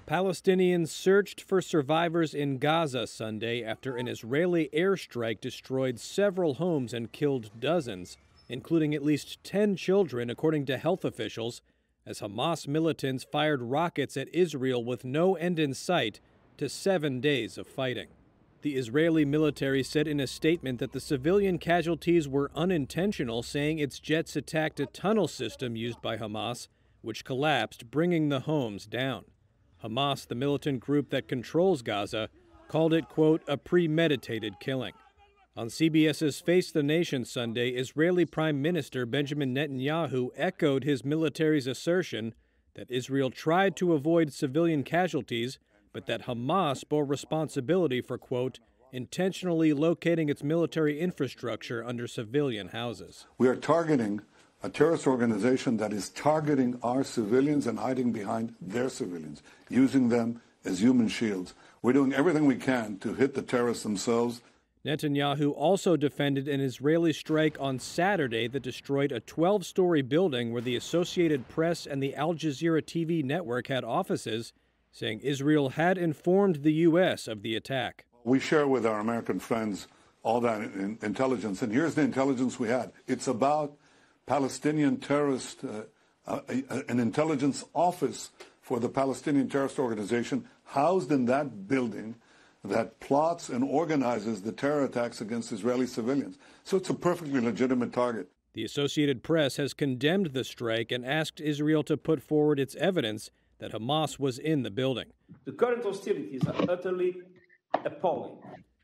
Palestinians searched for survivors in Gaza Sunday after an Israeli airstrike destroyed several homes and killed dozens, including at least 10 children, according to health officials, as Hamas militants fired rockets at Israel with no end in sight to 7 days of fighting. The Israeli military said in a statement that the civilian casualties were unintentional, saying its jets attacked a tunnel system used by Hamas, which collapsed, bringing the homes down. Hamas, the militant group that controls Gaza, called it, quote, a premeditated killing. On CBS's Face the Nation Sunday, Israeli Prime Minister Benjamin Netanyahu echoed his military's assertion that Israel tried to avoid civilian casualties, but that Hamas bore responsibility for, quote, intentionally locating its military infrastructure under civilian houses. We are targeting a terrorist organization that is targeting our civilians and hiding behind their civilians, using them as human shields. We're doing everything we can to hit the terrorists themselves. Netanyahu also defended an Israeli strike on Saturday that destroyed a 12-story building where the Associated Press and the Al Jazeera TV network had offices, saying Israel had informed the U.S. of the attack. We share with our American friends all that intelligence, and here's the intelligence we had. It's about Palestinian terrorist, an intelligence office for the Palestinian terrorist organization housed in that building that plots and organizes the terror attacks against Israeli civilians. So it's a perfectly legitimate target. The Associated Press has condemned the strike and asked Israel to put forward its evidence that Hamas was in the building. The current hostilities are utterly appalling.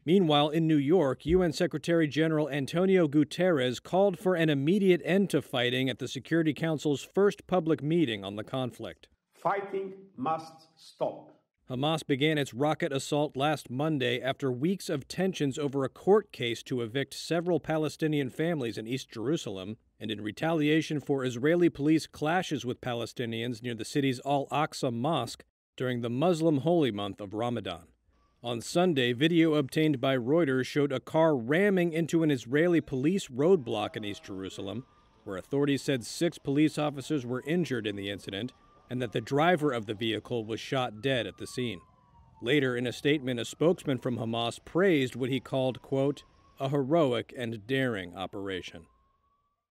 Meanwhile, in New York, UN Secretary General Antonio Guterres called for an immediate end to fighting at the Security Council's first public meeting on the conflict. Fighting must stop. Hamas began its rocket assault last Monday after weeks of tensions over a court case to evict several Palestinian families in East Jerusalem, and in retaliation for Israeli police clashes with Palestinians near the city's Al-Aqsa Mosque during the Muslim holy month of Ramadan. On Sunday, video obtained by Reuters showed a car ramming into an Israeli police roadblock in East Jerusalem, where authorities said 6 police officers were injured in the incident and that the driver of the vehicle was shot dead at the scene. Later, in a statement, a spokesman from Hamas praised what he called, quote, a heroic and daring operation.